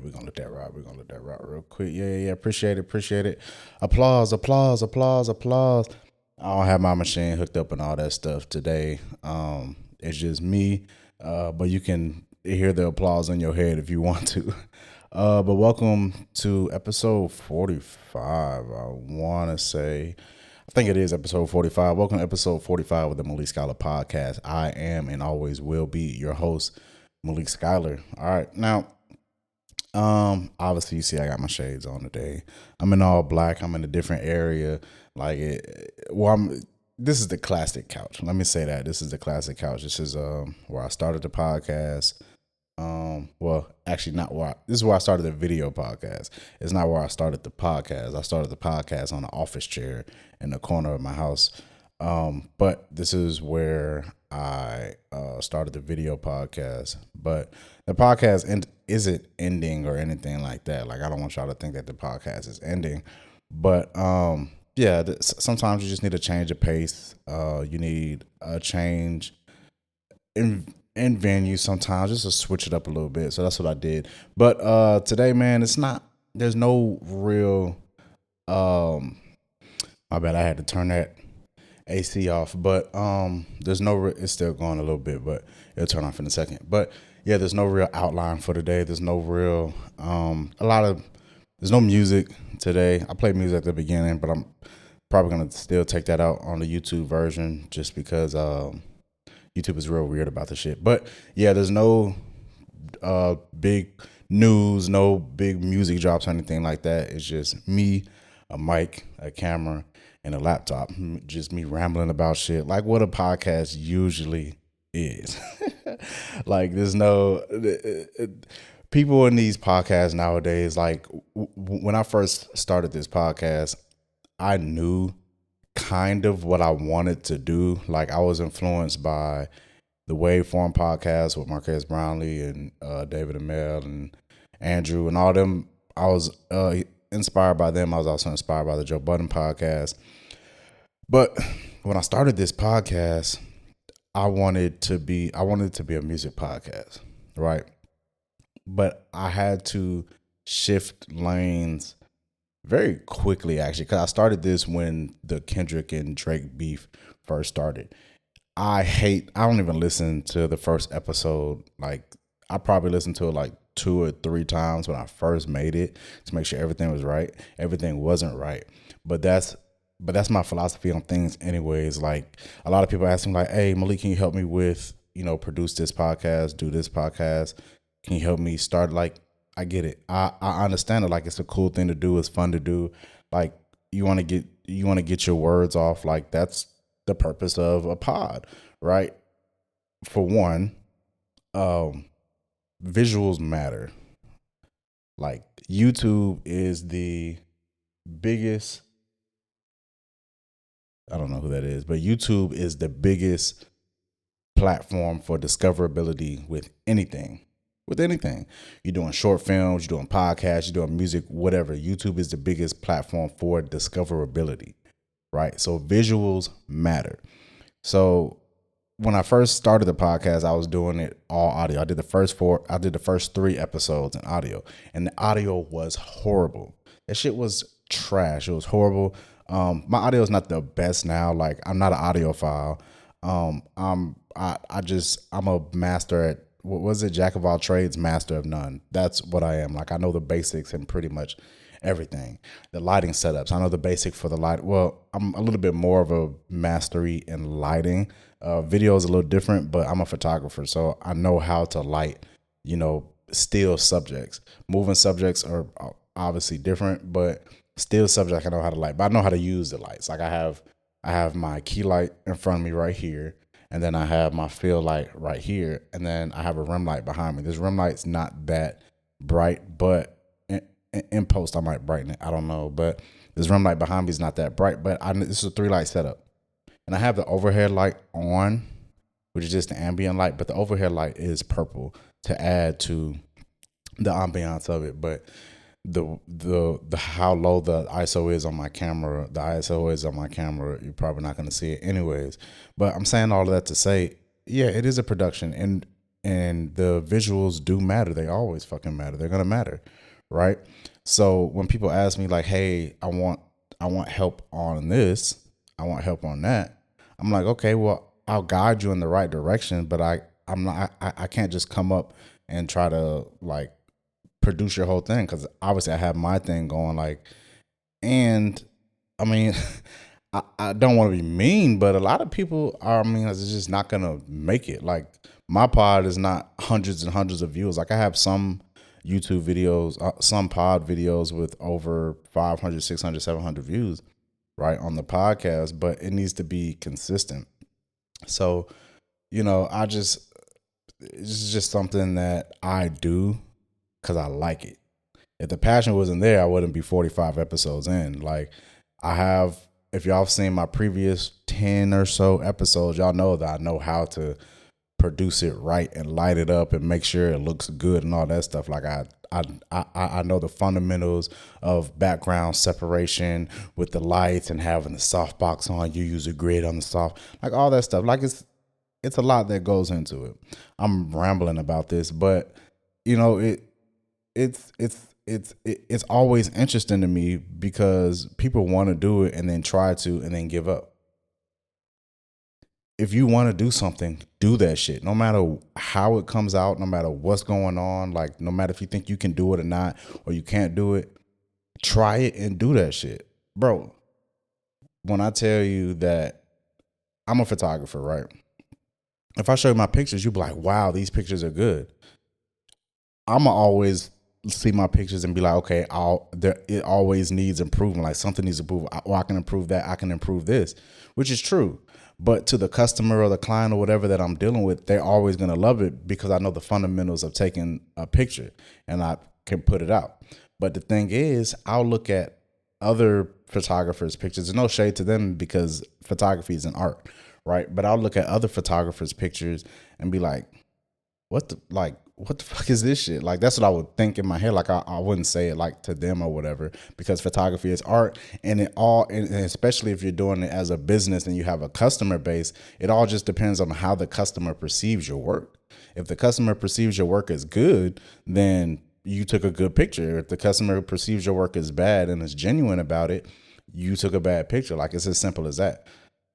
we're gonna let that ride. We're gonna let that ride real quick. Yeah. Appreciate it. Applause. I don't have my machine hooked up and all that stuff today. It's just me. But you can hear the applause in your head if you want to. But welcome to episode 45. I think it is episode 45. Welcome to episode 45 of the Malik Scylore Podcast. I am and always will be your host, Malik Scylore. All right, now, obviously you see I got my shades on today. I'm in all black. I'm in a different area. This is the classic couch. Let me say that this is the classic couch. This is where I started the podcast. This is where I started the video podcast. It's not where I started the podcast. I started the podcast on an office chair in the corner of my house. But this is where I started the video podcast. But the podcast isn't ending or anything like that. Like, I don't want y'all to think that the podcast is ending. But sometimes you just need a change of pace. You need a change in venue sometimes, just to switch it up a little bit. So that's what I did. But today, man, there's no real my bad, I had to turn that AC off. But it's still going a little bit, but it'll turn off in a second. But yeah, there's no real outline for today. There's no real there's no music today. I played music at the beginning, but I'm probably gonna still take that out on the YouTube version just because YouTube is real weird about the shit. But yeah, there's no big news, no big music drops or anything like that. It's just me, a mic, a camera, and a laptop. Just me rambling about shit like what a podcast usually is. Like, there's no people in these podcasts nowadays. Like, when I first started this podcast, I knew kind of what I wanted to do. Like, I was influenced by the Waveform podcast with Marquez Brownlee and David Amell and Andrew and all them. I was inspired by them. I was also inspired by the Joe Budden podcast. But when I started this podcast, I wanted it to be a music podcast, right? But I had to shift lanes very quickly, actually, because I started this when the Kendrick and Drake beef first started. I don't even listen to the first episode. Like, I probably listened to it like 2 or 3 times when I first made it to make sure everything was right. Everything wasn't right. But that's my philosophy on things anyways. Like, a lot of people ask me like, hey, Malik, can you help me with, produce this podcast, do this podcast? Can you help me start? Like, I get it. I understand it. Like, it's a cool thing to do. It's fun to do. Like, you want to get your words off. Like, that's the purpose of a pod, right? For one, visuals matter. Like, YouTube is the biggest, I don't know who that is, but YouTube is the biggest platform for discoverability with anything. With anything. You're doing short films, you're doing podcasts, you're doing music, whatever. YouTube is the biggest platform for discoverability, right? So visuals matter. So when I first started the podcast, I was doing it all audio. I did the first 3 episodes in audio, and the audio was horrible. That shit was trash. It was horrible. My audio is not the best now. Like, I'm not an audiophile. I'm a master at, what was it? Jack of all trades, master of none. That's what I am. Like, I know the basics and pretty much everything. The lighting setups, I know the basic for the light. Well, I'm a little bit more of a mastery in lighting. Video is a little different, but I'm a photographer, so I know how to light, still subjects. Moving subjects are obviously different, but still subjects I know how to light. But I know how to use the lights. Like, I have my key light in front of me right here. And then I have my field light right here. And then I have a rim light behind me. This rim light's not that bright, but in post I might brighten it. I don't know. But this rim light behind me is not that bright. But this is a 3-light setup. And I have the overhead light on, which is just the ambient light. But the overhead light is purple to add to the ambiance of it. But the how low the ISO is on my camera, you're probably not going to see it anyways. But I'm saying all of that to say, yeah, it is a production. And the visuals do matter. They always fucking matter. They're gonna matter, right? So when people ask me like, "Hey, I want help on this, I want help on that," I'm like, "Okay, well, I'll guide you in the right direction, but I can't just come up and try to like produce your whole thing, because obviously I have my thing going, like, and I mean." I don't want to be mean, but a lot of people are, I mean, it's just not going to make it. Like, my pod is not hundreds and hundreds of views. Like, I have some YouTube videos, some pod videos with over 500, 600, 700 views, right, on the podcast, but it needs to be consistent. So, it's just something that I do because I like it. If the passion wasn't there, I wouldn't be 45 episodes in. Like, if y'all have seen my previous 10 or so episodes, y'all know that I know how to produce it right and light it up and make sure it looks good and all that stuff. Like, I know the fundamentals of background separation with the lights and having the softbox on. You use a grid on the soft, like all that stuff. Like, it's a lot that goes into it. I'm rambling about this, but it's always interesting to me because people want to do it and then try to and then give up. If you want to do something, do that shit. No matter how it comes out, no matter what's going on, like no matter if you think you can do it or not, or you can't do it, try it and do that shit. Bro, when I tell you that I'm a photographer, right? If I show you my pictures, you'll be like, wow, these pictures are good. I'ma always see my pictures and be like, okay, it always needs improvement. Like, something needs to improve. I can improve that. I can improve this, which is true. But to the customer or the client or whatever that I'm dealing with, they're always going to love it because I know the fundamentals of taking a picture and I can put it out. But the thing is, I'll look at other photographers' pictures. There's no shade to them because photography is an art, right? But I'll look at other photographers' pictures and be like, what the fuck is this shit? Like, that's what I would think in my head. Like, I wouldn't say it like to them or whatever, because photography is art, and and especially if you're doing it as a business and you have a customer base, it all just depends on how the customer perceives your work. If the customer perceives your work as good, then you took a good picture. If the customer perceives your work as bad and is genuine about it, you took a bad picture. Like, it's as simple as that.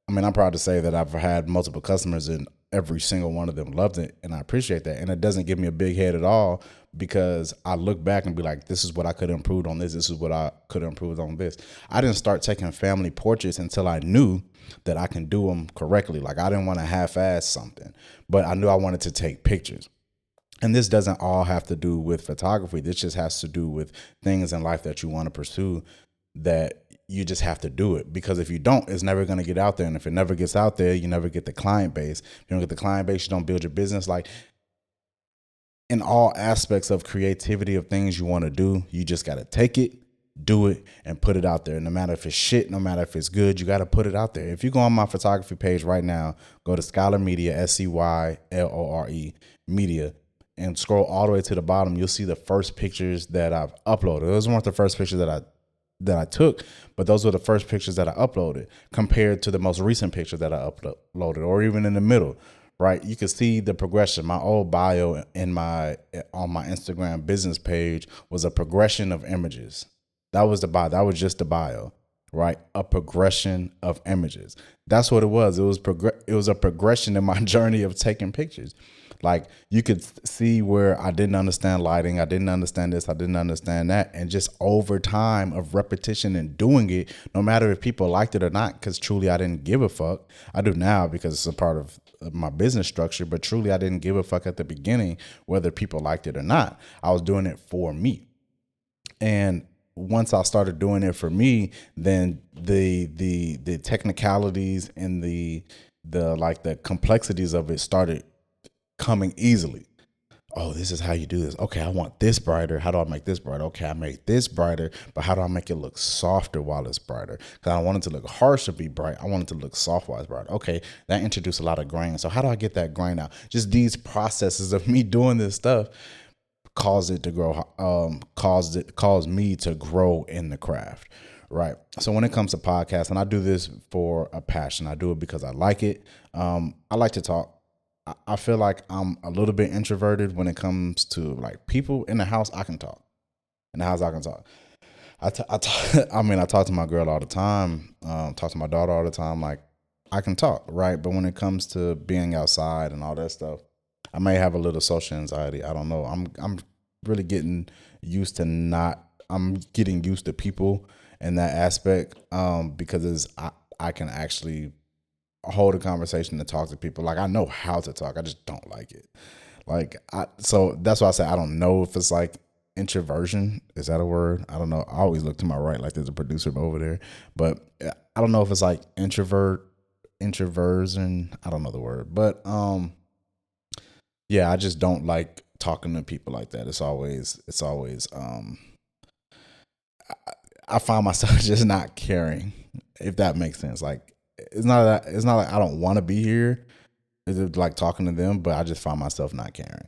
I mean, I'm proud to say that I've had multiple customers and every single one of them loved it, and I appreciate that. And it doesn't give me a big head at all, because I look back and be like, this is what I could have improved on this. This is what I could have improved on this. I didn't start taking family portraits until I knew that I can do them correctly. Like, I didn't want to half-ass something, but I knew I wanted to take pictures. And this doesn't all have to do with photography. This just has to do with things in life that you want to pursue, that you just have to do it, because if you don't, it's never going to get out there. And if it never gets out there, you never get the client base. If you don't get the client base, you don't build your business. Like, in all aspects of creativity, of things you want to do, you just got to take it, do it, and put it out there. No matter if it's shit, no matter if it's good, you got to put it out there. If you go on my photography page right now, go to Scyloremedia, Scylore media, and scroll all the way to the bottom, you'll see the first pictures that I've uploaded. Those weren't the first pictures that I took, but those were the first pictures that I uploaded compared to the most recent picture that I uploaded, or even in the middle, right? You can see the progression. My old bio on my Instagram business page was a progression of images. That was the bio. That was just the bio, right? A progression of images. That's what it was. It was a progression in my journey of taking pictures. Like, you could see where I didn't understand lighting. I didn't understand this. I didn't understand that. And just over time of repetition and doing it, no matter if people liked it or not, because truly I didn't give a fuck. I do now because it's a part of my business structure, but truly I didn't give a fuck at the beginning whether people liked it or not. I was doing it for me. And once I started doing it for me, then the technicalities and the complexities of it started coming easily. Oh, this is how you do this. Okay, I want this brighter. How do I make this brighter? Okay, I make this brighter, but how do I make it look softer while it's brighter? Because I don't want it to look harsh to be bright. I want it to look soft while it's bright. Okay, that introduced a lot of grain. So how do I get that grain out? Just these processes of me doing this stuff caused it to grow, caused me to grow in the craft. Right. So when it comes to podcasts, and I do this for a passion, I do it because I like it. I like to talk. I feel like I'm a little bit introverted when it comes to like people in the house. I can talk. In the house, I can talk. I mean, I talk to my girl all the time. Talk to my daughter all the time. Like, I can talk, right? But when it comes to being outside and all that stuff, I may have a little social anxiety. I don't know. I'm really getting used to not. I'm getting used to people in that aspect. Because I can actually hold a conversation and talk to people. Like, I know how to talk. I just don't like it. So that's why I say I don't know if it's like introversion. Is that a word? I don't know. I always look to my right like there's a producer over there, but I don't know if it's like introversion. I don't know the word, but yeah, I just don't like talking to people like that. It's always I find myself just not caring, if that makes sense. Like, it's not like I don't want to be here. It's like talking to them, but I just find myself not caring.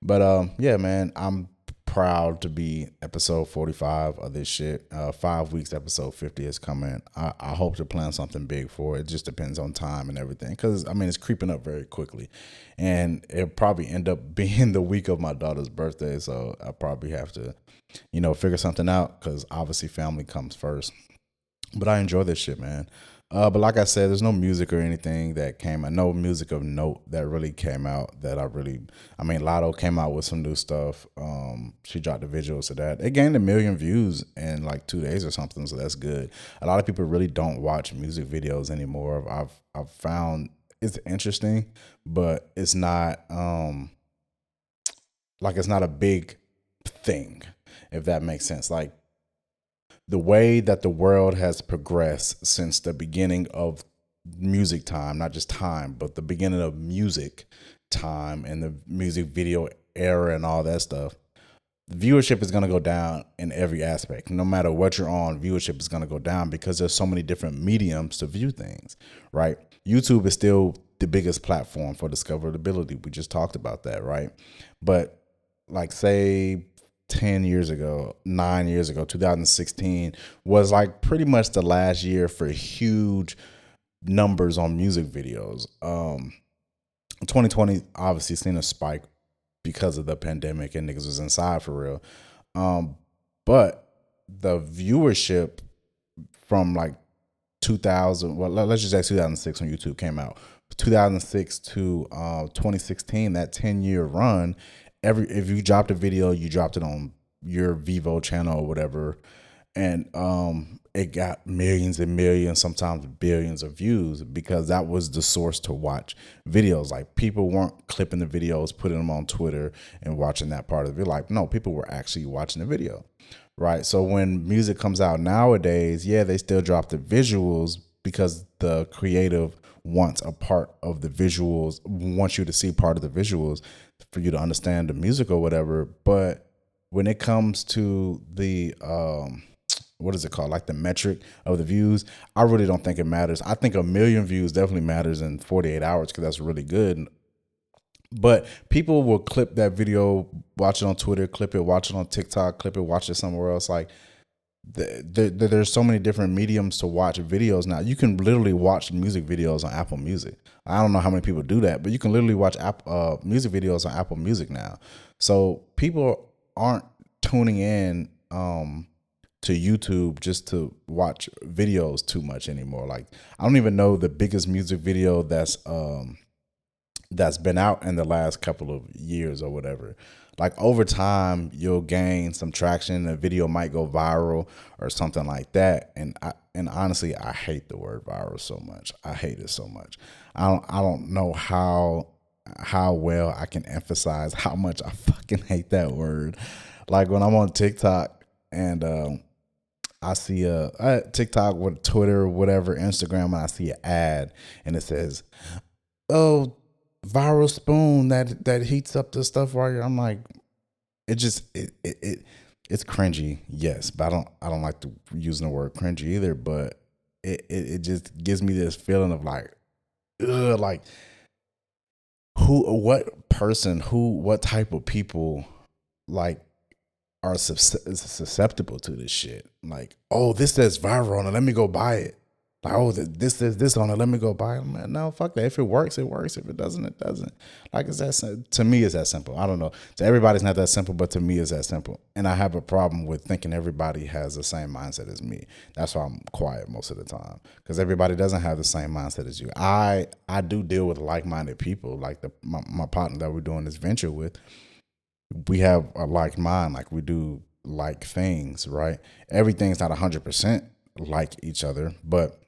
But yeah, man, I'm proud to be episode 45 of this shit. 5 weeks, episode 50 is coming. I hope to plan something big for it. It just depends on time and everything. Because, I mean, it's creeping up very quickly. And it'll probably end up being the week of my daughter's birthday. So I probably have to, figure something out, because obviously family comes first. But I enjoy this shit, man. But like I said, there's no music or anything that came out. No music of note that really came out that I mean, Lotto came out with some new stuff. She dropped the visuals of that. It gained 1 million views in like 2 days or something. So that's good. A lot of people really don't watch music videos anymore. I've found it's interesting, but it's not, it's not a big thing, if that makes sense. Like, the way that the world has progressed since the beginning of music time, not just time, but the beginning of music time and the music video era and all that stuff, viewership is going to go down in every aspect. No matter what you're on, viewership is going to go down because there's so many different mediums to view things, right? YouTube is still the biggest platform for discoverability. We just talked about that, right? But like, say 10 years ago, 9 years ago, 2016 was like pretty much the last year for huge numbers on music videos. 2020 obviously seen a spike because of the pandemic and niggas was inside for real. But the viewership from like 2000, well, let's just say 2006 when YouTube came out, 2006 to 2016, that 10-year run, if you dropped a video, you dropped it on your Vivo channel or whatever, and it got millions and millions, sometimes billions of views, because that was the source to watch videos. Like, people weren't clipping the videos, putting them on Twitter and watching that part of it. Like, no, people were actually watching the video, right? So when music comes out nowadays, yeah, they still drop the visuals because the creative wants a part of the visuals, wants you to see part of the visuals for you to understand the music or whatever. But when it comes to the what is it called, like the metric of the views, I really don't think it matters. I think 1 million views definitely matters in 48 hours because that's really good. But people will clip that video, watch it on Twitter, clip it, watch it on TikTok, clip it, watch it somewhere else. Like, there's so many different mediums to watch videos now. You can literally watch music videos on Apple Music. I don't know how many people do that, but you can literally watch music videos on Apple Music now. So people aren't tuning in to YouTube just to watch videos too much anymore. Like, I don't even know the biggest music video that's been out in the last couple of years or whatever. Like, over time, you'll gain some traction. The video might go viral or something like that. And honestly, I hate the word viral so much. I hate it so much. I don't know how well I can emphasize how much I fucking hate that word. Like, when I'm on TikTok and I see a TikTok with Twitter, whatever, Instagram, and I see an ad and it says, "Oh, viral spoon that heats up the stuff while I'm like, it's cringy, yes, but I don't like to using the word cringy either, but it just gives me this feeling of like, ugh, like what type of people like are susceptible to this shit? Like, oh, this says viral on it, let me go buy it. Like, oh, this on it. Let me go buy it. Man, no, fuck that. If it works, it works. If it doesn't, it doesn't. Like, it's that. To me, it's that simple. I don't know. To everybody's not that simple, but to me, it's that simple. And I have a problem with thinking everybody has the same mindset as me. That's why I'm quiet most of the time, because everybody doesn't have the same mindset as you. I do deal with like-minded people, like my partner that we're doing this venture with. We have a like mind. Like, we do like things, right? Everything's not 100% like each other, but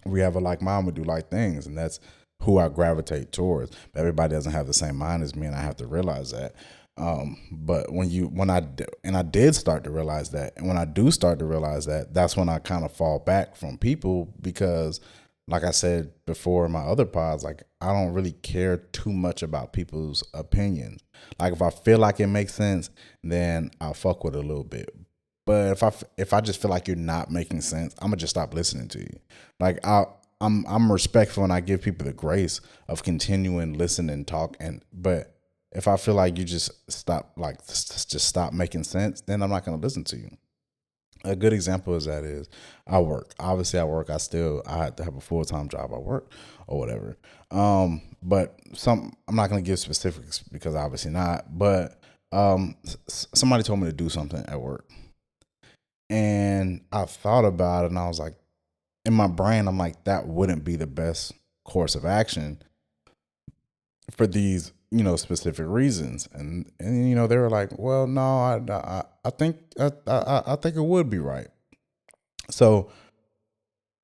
we have a like mind, we do like things, and that's who I gravitate towards. But everybody doesn't have the same mind as me, and I have to realize that. But when I did start to realize that, and when I do start to realize that, that's when I kind of fall back from people, because like I said before in my other pods, like, I don't really care too much about people's opinions. Like, if I feel like it makes sense, then I'll fuck with it a little bit. But if I just feel like you're not making sense, I'm gonna just stop listening to you. Like, I'm respectful, and I give people the grace of continuing listen and talk. But if I feel like you just stop making sense, then I'm not gonna listen to you. A good example is I work. Obviously, I work. I have to have a full-time job. I work or whatever. But I'm not gonna give specifics, because obviously not. But somebody told me to do something at work. And I thought about it, and I was like, in my brain, I'm like, that wouldn't be the best course of action for these, specific reasons. And they were like, well, no, I think it would be right. So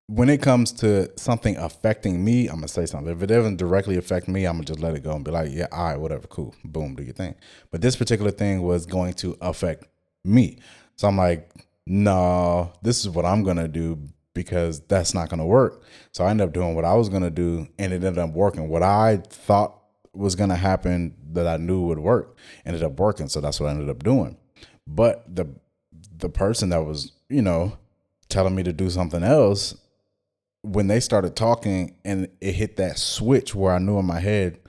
when it comes to something affecting me, I'm gonna say something. If it doesn't directly affect me, I'm gonna just let it go and be like, yeah, all right, whatever, cool, boom, do your thing. But this particular thing was going to affect me. So I'm like, no, this is what I'm going to do, because that's not going to work. So I ended up doing what I was going to do, and it ended up working. What I thought was going to happen that I knew would work ended up working. So that's what I ended up doing. But the person that was, telling me to do something else, when they started talking and it hit that switch where I knew in my head,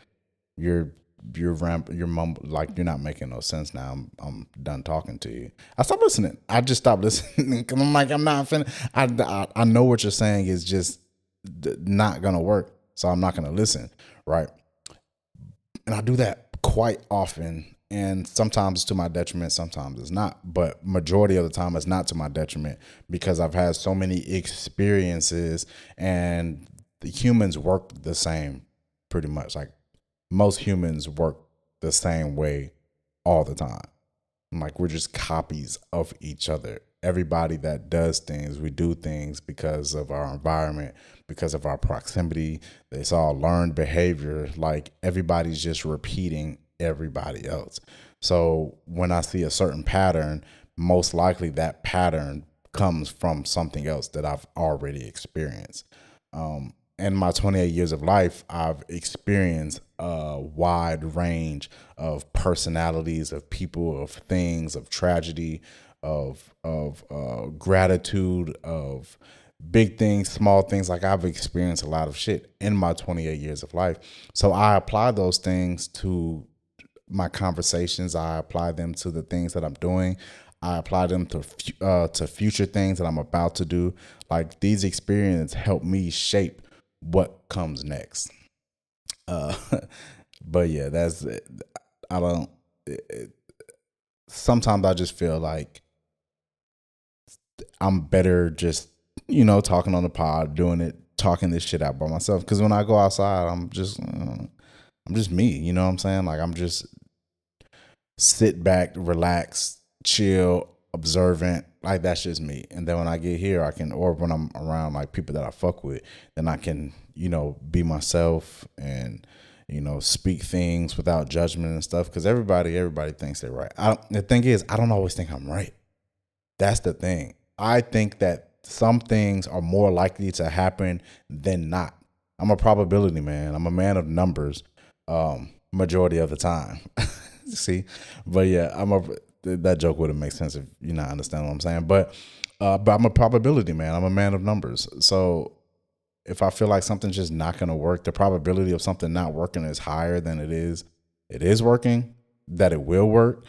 you're mumble, like, you're not making no sense now. I'm done talking to you. I stopped listening. I just stopped listening, because I'm like, I'm not finna. I know what you're saying is just not gonna work, so I'm not gonna listen, right? And I do that quite often, and sometimes it's to my detriment, sometimes it's not. But majority of the time, it's not to my detriment, because I've had so many experiences, and the humans work the same, pretty much. Like, most humans work the same way all the time. Like, we're just copies of each other. Everybody that does things, we do things because of our environment, because of our proximity. It's all learned behavior. Like, everybody's just repeating everybody else. So when I see a certain pattern, most likely that pattern comes from something else that I've already experienced. In my 28 years of life, I've experienced a wide range of personalities, of people, of things, of tragedy, of gratitude, of big things, small things. Like, I've experienced a lot of shit in my 28 years of life. So I apply those things to my conversations. I apply them to the things that I'm doing. I apply them to future things that I'm about to do. Like, these experiences help me shape what comes next. But yeah, that's it. I don't. Sometimes I just feel like I'm better just talking on the pod, talking this shit out by myself. Because when I go outside, I'm just me. You know what I'm saying? Like, I'm just sit back, relax, chill, observant. Like, that's just me. And then when I get here, or when I'm around like people that I fuck with, then I can, be myself and, speak things without judgment and stuff. Because everybody thinks they're right. The thing is, I don't always think I'm right. That's the thing. I think that some things are more likely to happen than not. I'm a probability man. I'm a man of numbers, majority of the time. See, but yeah, that joke wouldn't make sense if you're not understanding what I'm saying. But I'm a probability man. I'm a man of numbers. So if I feel like something's just not going to work, the probability of something not working is higher than it is working, that it will work,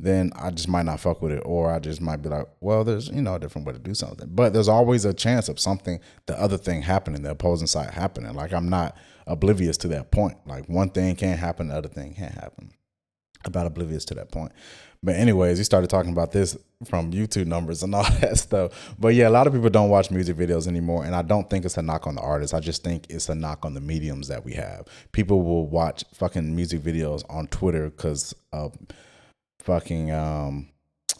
then I just might not fuck with it, or I just might be like, well, there's a different way to do something. But there's always a chance of something, the other thing happening, the opposing side happening. Like, I'm not oblivious to that point. Like, one thing can't happen, the other thing can't happen. About oblivious to that point. But anyways, we started talking about this from YouTube numbers and all that stuff. But yeah, a lot of people don't watch music videos anymore, and I don't think it's a knock on the artists. I just think it's a knock on the mediums that we have. People will watch fucking music videos on Twitter because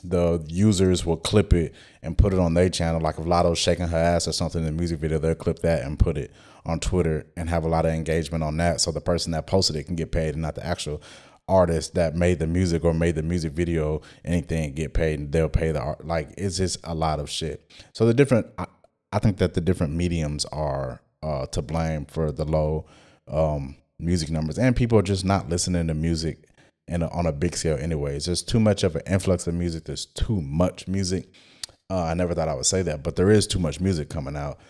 the users will clip it and put it on their channel. Like if Lotto's shaking her ass or something in the music video, they'll clip that and put it on Twitter and have a lot of engagement on that. So the person that posted it can get paid and not the actual artist that made the music or made the music video, anything, get paid, and they'll pay the art. Like, it's just a lot of shit. So I think that the different mediums are to blame for the low music numbers, and people are just not listening to music on a big scale anyways. There's too much of an influx of music. There's too much music. I never thought I would say that, but there is too much music coming out.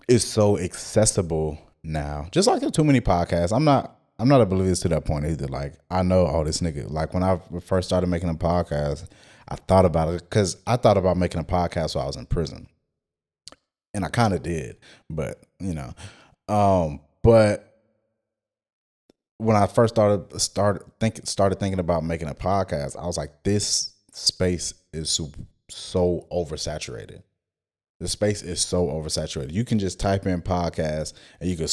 It's so accessible now. Just like there's too many podcasts. I'm not oblivious to that point either. Like, I know, this nigga, like when I first started making a podcast, I thought about it because I thought about making a podcast while I was in prison. And I kind of did, but but when I first started thinking about making a podcast, I was like, this space is so oversaturated. The space is so oversaturated. You can just type in podcast and you can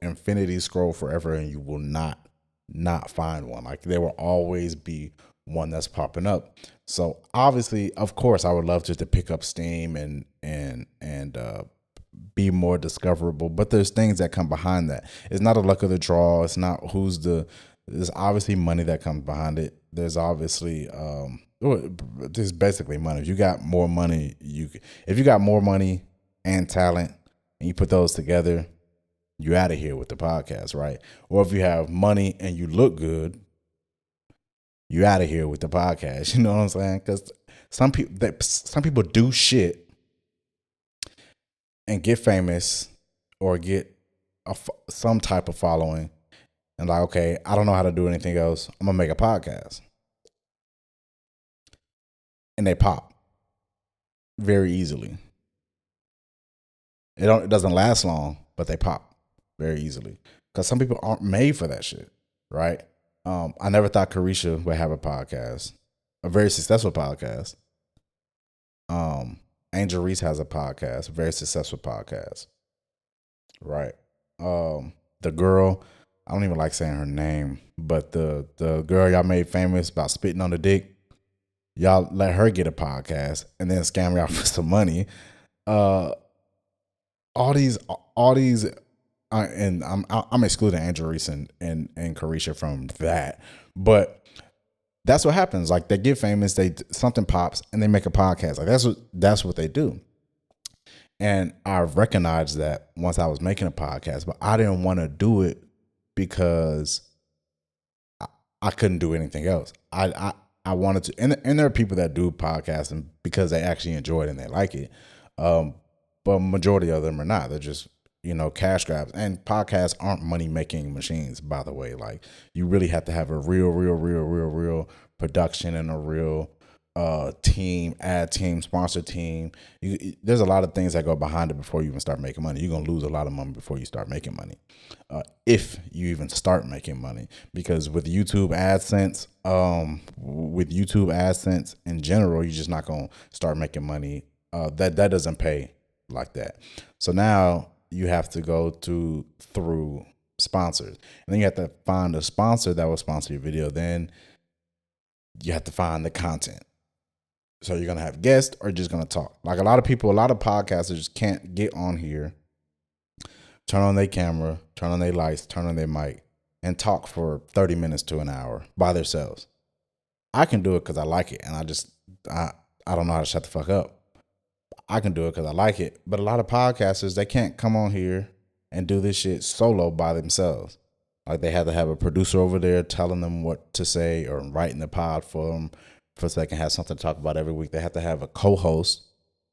infinity scroll forever, and you will not find one. Like, there will always be one that's popping up. So obviously, of course, I would love just to pick up steam and be more discoverable. But there's things that come behind that. It's not a luck of the draw. It's not there's obviously money that comes behind it. There's obviously there's basically money. If you got more money, if you got more money and talent and you put those together, you out of here with the podcast, right? Or if you have money and you look good, you out of here with the podcast. You know what I'm saying? Because some people do shit and get famous or get some type of following, and like, okay, I don't know how to do anything else, I'm gonna make a podcast. And they pop very easily. It doesn't last long, but they pop very easily because some people aren't made for that shit, right? I never thought Carisha would have a podcast, a very successful podcast. Angel Reese has a podcast, a very successful podcast, right? The girl, I don't even like saying her name, but the girl y'all made famous about spitting on the dick, y'all let her get a podcast and then scam y'all for some money. All these, and I'm excluding Angel Reese and Carisha from that, but that's what happens. Like, they get famous, something pops, and they make a podcast. Like, that's what they do. And I recognized that once I was making a podcast, but I didn't want to do it because I couldn't do anything else. I wanted to, and there are people that do podcasting because they actually enjoy it and they like it. But majority of them are not. They're just, cash grabs. And podcasts aren't money making machines, by the way. Like, you really have to have a real production and a real team, ad team, sponsor team. There's a lot of things that go behind it before you even start making money. You're going to lose a lot of money before you start making money. If you even start making money, because with YouTube AdSense, in general, you're just not going to start making money. That doesn't pay like that. So now you have to go through sponsors, and then you have to find a sponsor that will sponsor your video. Then you have to find the content. So you're going to have guests or just going to talk. Like, a lot of podcasters just can't get on here, turn on their camera, turn on their lights, turn on their mic, and talk for 30 minutes to an hour by themselves. I can do it because I like it, and I don't know how to shut the fuck up. I can do it because I like it. But a lot of podcasters, they can't come on here and do this shit solo by themselves. Like, they have to have a producer over there telling them what to say or writing the pod for them so they can have something to talk about every week. They have to have a co-host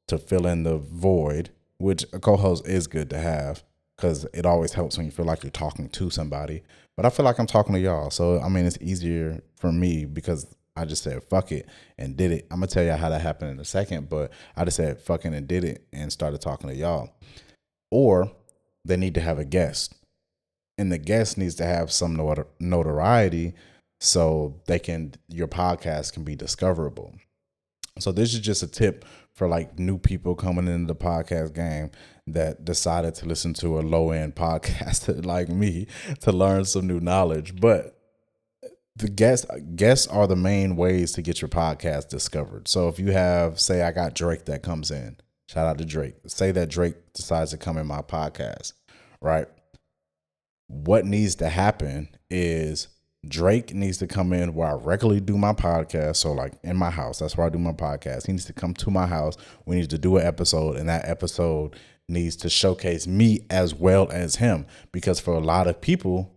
to fill in the void, which a co-host is good to have because it always helps when you feel like you're talking to somebody. But I feel like I'm talking to y'all. So, I mean, it's easier for me because I just said fuck it and did it. I'm going to tell you how that happened in a second, but I just said fucking and did it and started talking to y'all. Or they need to have a guest, and the guest needs to have some notoriety so your podcast can be discoverable. So this is just a tip for like new people coming into the podcast game that decided to listen to a low end podcast like me to learn some new knowledge. But the guests are the main ways to get your podcast discovered. So if you have, say, I got Drake that comes in, shout out to Drake. Say that Drake decides to come in my podcast, right? What needs to happen is Drake needs to come in where I regularly do my podcast. So like in my house, that's where I do my podcast. He needs to come to my house. We need to do an episode, and that episode needs to showcase me as well as him. Because for a lot of people,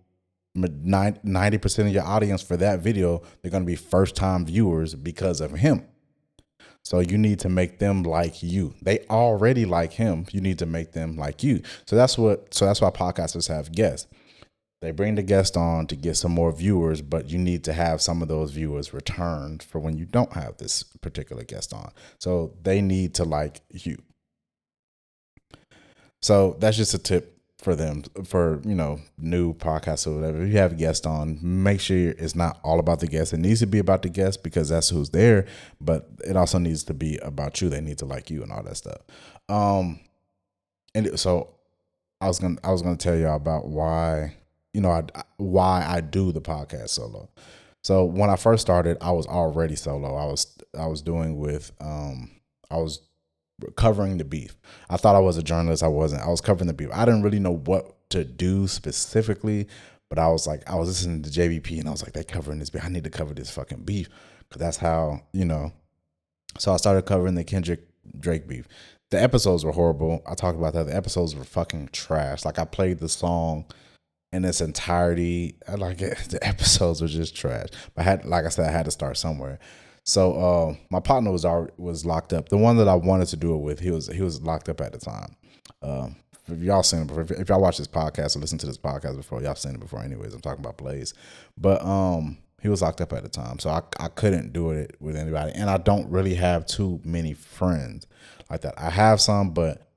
90% of your audience for that video, they're going to be first time viewers because of him. So you need to make them like you. They already like him. You need to make them like you. So that's why podcasters have guests. They bring the guest on to get some more viewers, but you need to have some of those viewers returned for when you don't have this particular guest on. So they need to like you. So that's just a tip for them, for, new podcasts or whatever. If you have a guest on, make sure it's not all about the guest. It needs to be about the guest because that's who's there, but it also needs to be about you. They need to like you and all that stuff. And so I was gonna tell y'all about why I do the podcast solo. So when I first started, I was already solo. I was doing with I was covering the beef. I thought I was a journalist. I wasn't. I was covering the beef. I didn't really know what to do specifically, but I was listening to JVP and I was like, they're covering this beef. I need to cover this fucking beef because that's how, So I started covering the Kendrick Drake beef. The episodes were horrible. I talked about that. The episodes were fucking trash. Like I played the song in its entirety. The episodes were just trash. But I had to start somewhere. So my partner was locked up. The one that I wanted to do it with, he was locked up at the time. If y'all seen it before, if y'all watch this podcast or listen to this podcast before, y'all seen it before anyways. I'm talking about Blaze. But he was locked up at the time. So I couldn't do it with anybody. And I don't really have too many friends like that. I have some, but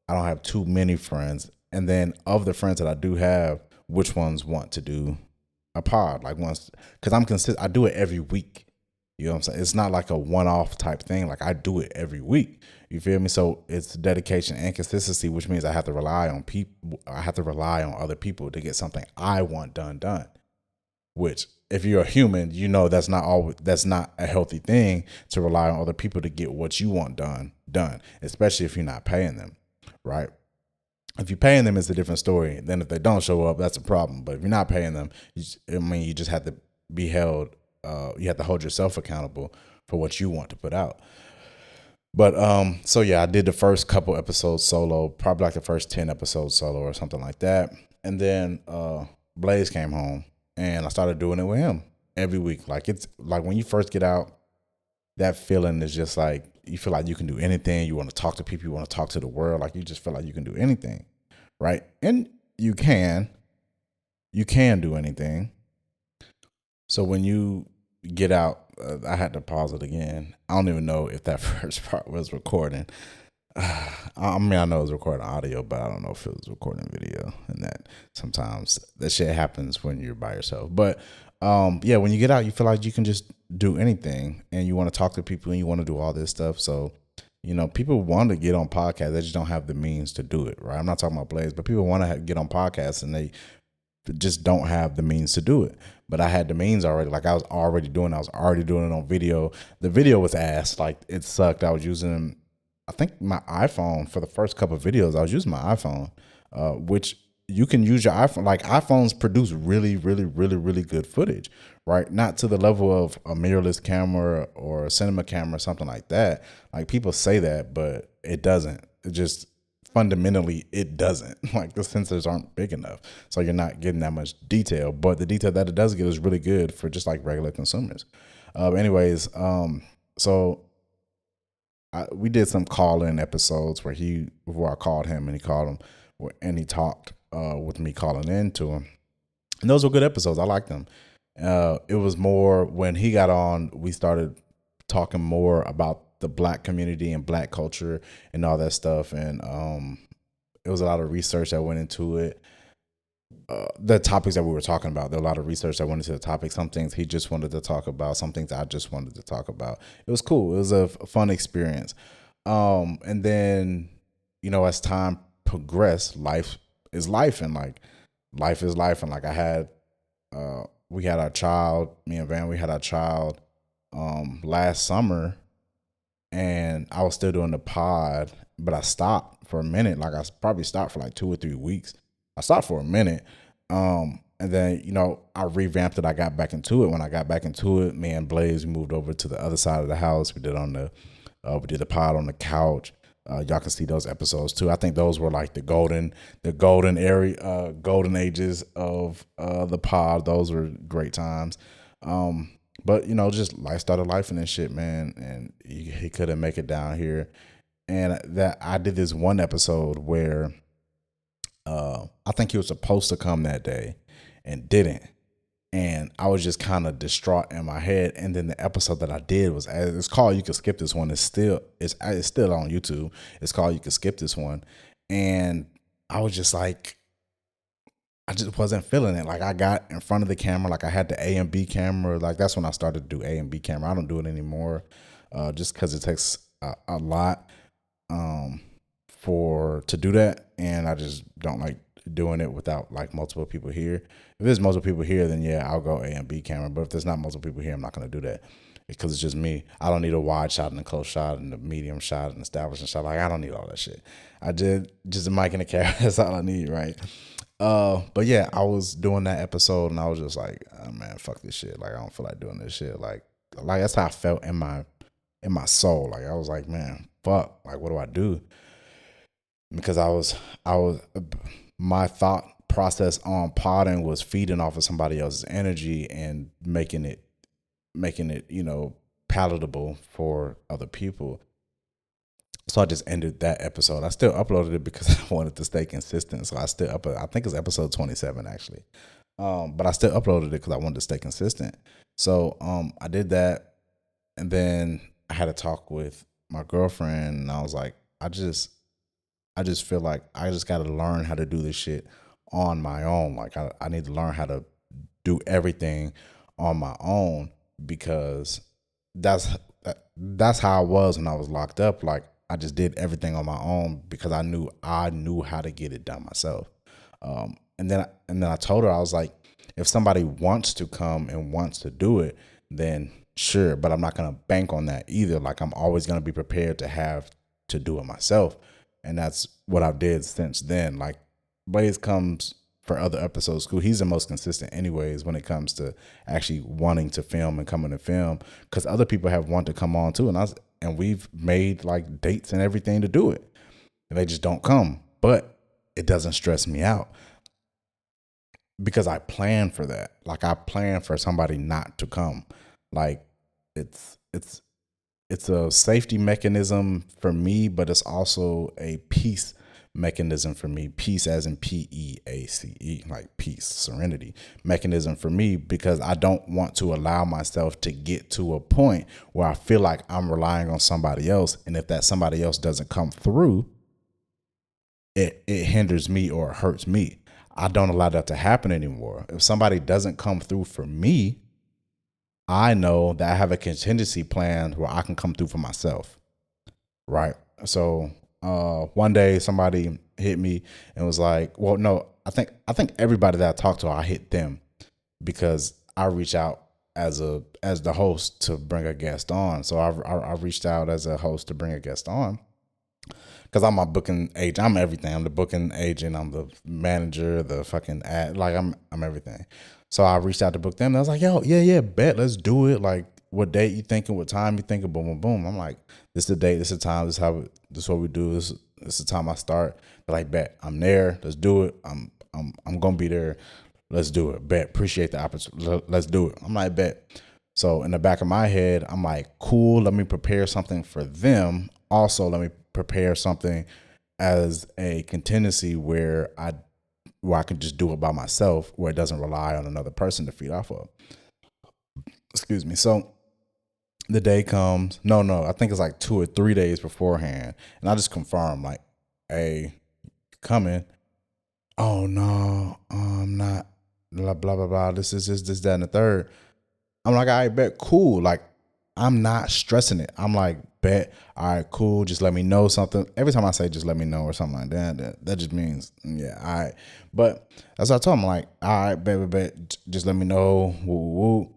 I don't have too many friends. And then of the friends that I do have, which ones want to do a pod? Like once, because I do it every week. You know what I'm saying? It's not like a one-off type thing. Like I do it every week. You feel me? So it's dedication and consistency, which means I have to rely on people. I have to rely on other people to get something I want done. Which, if you're a human, that's not a healthy thing to rely on other people to get what you want done. Especially if you're not paying them, right? If you're paying them, it's a different story. Then if they don't show up, that's a problem. But if you're not paying them, you just have to be held. You have to hold yourself accountable for what you want to put out. But so yeah, I did the first couple episodes solo, probably like the first 10 episodes solo or something like that. And then Blaze came home and I started doing it with him every week. Like it's like when you first get out, that feeling is just like you feel like you can do anything. You want to talk to people, you want to talk to the world, like you just feel like you can do anything. Right? And you can do anything. So when you get out, I had to pause it again. I don't even know if that first part was recording. I know it was recording audio, but I don't know if it was recording video. And that sometimes that shit happens when you're by yourself. But yeah, when you get out, you feel like you can just do anything, and you want to talk to people, and you want to do all this stuff. So people want to get on podcasts. They just don't have the means to do it, right? I'm not talking about Blaze, but people want to get on podcasts, and they just don't have the means to do it. But I had the means already. Like I was already doing it on video. The video was ass. Like it sucked. I was using, I think, my iPhone for the first couple of videos. I was using my iPhone, which you can use your iPhone. Like iPhones produce really, really, really, really good footage, right? Not to the level of a mirrorless camera or a cinema camera, something like that. Like people say that, but it doesn't. It just fundamentally it doesn't. Like the sensors aren't big enough, so you're not getting that much detail. But the detail that it does get is really good for just like regular consumers. So we did some call-in episodes where I called him and he called him. and he talked with me calling into him. And those were good episodes. I liked them. It was more when he got on, we started talking more about the Black community and Black culture and all that stuff. And it was a lot of research that went into it. The topics that we were talking about, there were a lot of research that went into the topic. Some things he just wanted to talk about, some things I just wanted to talk about. It was cool. It was a fun experience. And then, you know, as time progressed, life is life, and like life is life. And like we had our child, me and Van, we had our child last summer, and I was still doing the pod, but I stopped for a minute. Like I probably stopped for like 2 or 3 weeks. I stopped for a minute. And then, you know, I revamped it. I got back into it. When I got back into it, me and Blaze moved over to the other side of the house. We did the pod on the couch. Y'all can see those episodes too. I think those were like the golden area, golden ages of the pod. Those were great times. But you know, just life started life and shit, man. And he couldn't make it down here. And that I did this one episode where I think he was supposed to come that day and didn't. And I was just kind of distraught in my head. And then the episode that I did was, it's called You Can Skip This One. It's still on YouTube. It's called You Can Skip This One. And I was just like, I just wasn't feeling it. Like I got in front of the camera, like I had the A and B camera. Like that's when I started to do A and B camera. I don't do it anymore just because it takes a lot to do that. And I just don't like doing it without like multiple people here. If there's multiple people here, then yeah, I'll go A and B camera. But if there's not multiple people here, I'm not going to do that because it's just me. I don't need a wide shot and a close shot and a medium shot and establishing shot. Like I don't need all that shit. I did just a mic and a camera. That's all I need, right? But yeah, I was doing that episode and I was just like, oh, man, fuck this shit. Like I don't feel like doing this shit. Like that's how I felt in my soul. Like I was like, man, fuck. Like what do I do? Because I was my thought process on podding was feeding off of somebody else's energy and making it, you know, palatable for other people. So I just ended that episode. I still uploaded it because I wanted to stay consistent. So I still I think it's episode 27 actually. But I still uploaded it because I wanted to stay consistent. So I did that, and then I had a talk with my girlfriend, and I was like, I just feel like I just got to learn how to do this shit on my own. Like I need to learn how to do everything on my own because that's how I was when I was locked up. Like I just did everything on my own because I knew how to get it done myself. And then I told her, I was like, if somebody wants to come and wants to do it, then sure, but I'm not going to bank on that either. Like I'm always going to be prepared to have to do it myself. And that's what I did since then. Like Blaze comes for other episodes. Cool. He's the most consistent anyways when it comes to actually wanting to film and coming to film, because other people have wanted to come on too. And we've made like dates and everything to do it. And they just don't come. But it doesn't stress me out because I plan for that. Like I plan for somebody not to come. Like it's a safety mechanism for me, but it's also a peace mechanism for me. Peace as in PEACE, like peace, serenity mechanism for me, because I don't want to allow myself to get to a point where I feel like I'm relying on somebody else. And if that somebody else doesn't come through, it hinders me or it hurts me. I don't allow that to happen anymore. If somebody doesn't come through for me, I know that I have a contingency plan where I can come through for myself, right? So one day somebody hit me and was like, well, no, I think everybody that I talked to, I hit them because I reach out as the host to bring a guest on. So I reached out as a host to bring a guest on because I'm a booking agent. I'm everything. I'm the booking agent. I'm the manager, the fucking ad. Like I'm everything. So I reached out to book them. And I was like, yo, yeah, bet, let's do it. Like, what date you thinking? What time you thinking? Boom, boom, boom. I'm like, this is the date. This is the time. This is what we do. This is the time I start. They're like, bet, I'm there. Let's do it. I'm gonna be there. Let's do it. Bet, appreciate the opportunity. Let's do it. I'm like, bet. So in the back of my head, I'm like, cool. Let me prepare something for them. Also, let me prepare something as a contingency where I can just do it by myself, where it doesn't rely on another person to feed off of. Excuse me. So the day comes. No, I think it's like 2 or 3 days beforehand, and I just confirm like, "Hey, coming? Oh no, I'm not. Blah blah blah blah. This, that, and the third." I'm like, "I bet, cool." Like, I'm not stressing it. I'm like, "Bet, all right, cool. Just let me know something." Every time I say "just let me know" or something like that just means yeah, all right. But that's what I told him. Like, "All right, bet, just let me know." Woo, woo, woo.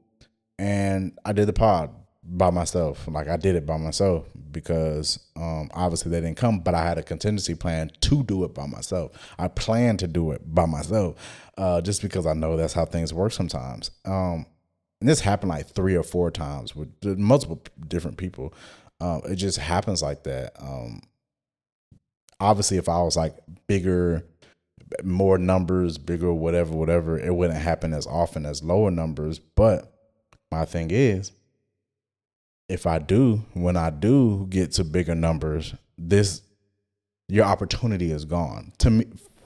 And I did the pod by myself. Like, I did it by myself because obviously they didn't come, but I had a contingency plan to do it by myself. I planned to do it by myself just because I know that's how things work sometimes. And this happened like 3 or 4 times with multiple different people. It just happens like that. Obviously, if I was like bigger, more numbers, bigger, whatever, it wouldn't happen as often as lower numbers. But my thing is, when I do get to bigger numbers, your opportunity is gone.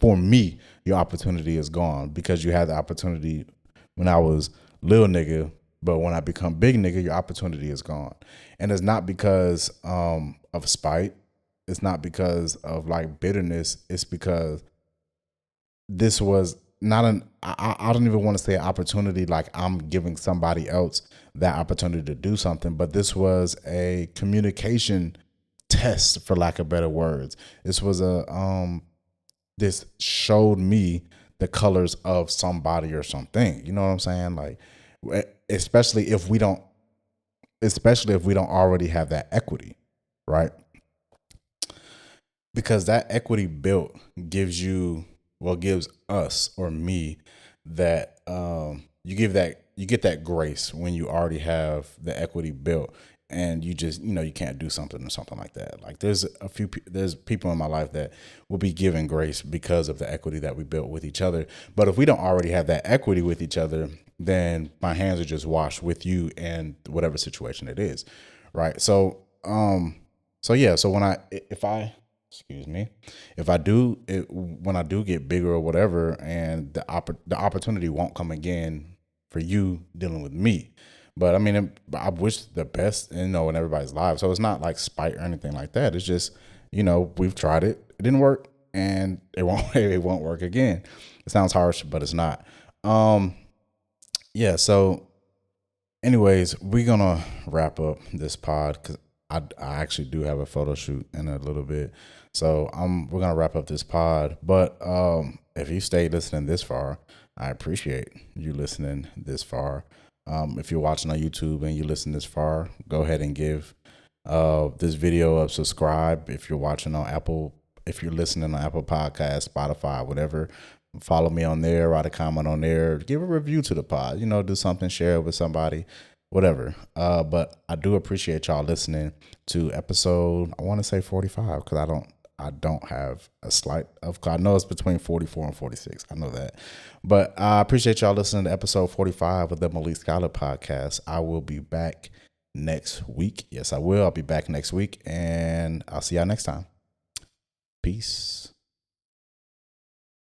For me, your opportunity is gone because you had the opportunity when I was little nigga, but when I become big nigga, your opportunity is gone. And it's not because of spite. It's not because of like bitterness. It's because this was not I don't even want to say an opportunity like I'm giving somebody else that opportunity to do something, but this was a communication test, for lack of better words. This was this showed me the colors of somebody or something. You know what I'm saying? Like, especially if we don't already have that equity, right? Because that equity built gives us or me that you get that grace when you already have the equity built, and you just you can't do something or something like that. Like, there's people in my life that will be given grace because of the equity that we built with each other. But if we don't already have that equity with each other, then my hands are just washed with you and whatever situation it is, right? So when I do get bigger or whatever, and the opportunity won't come again for you dealing with me. But I mean, I wish the best, in everybody's lives. So it's not like spite or anything like that. It's just, we've tried it. It didn't work, and it won't work again. It sounds harsh, but it's not. Yeah. So anyways, we're going to wrap up this pod because I actually do have a photo shoot in a little bit. So we're going to wrap up this pod. But if you stayed listening this far, I appreciate you listening this far. If you're watching on YouTube and you listen this far, go ahead and give this video a subscribe. If you're listening on Apple Podcasts, Spotify, whatever, follow me on there, write a comment on there, give a review to the pod, do something, share it with somebody, whatever. But I do appreciate y'all listening to episode, I want to say 45, because I don't have a slight of, I know it's between 44 and 46. I know that. But I appreciate y'all listening to episode 45 of the Malik Scylore Podcast. I will be back next week. Yes, I will. I'll be back next week, and I'll see y'all next time. Peace.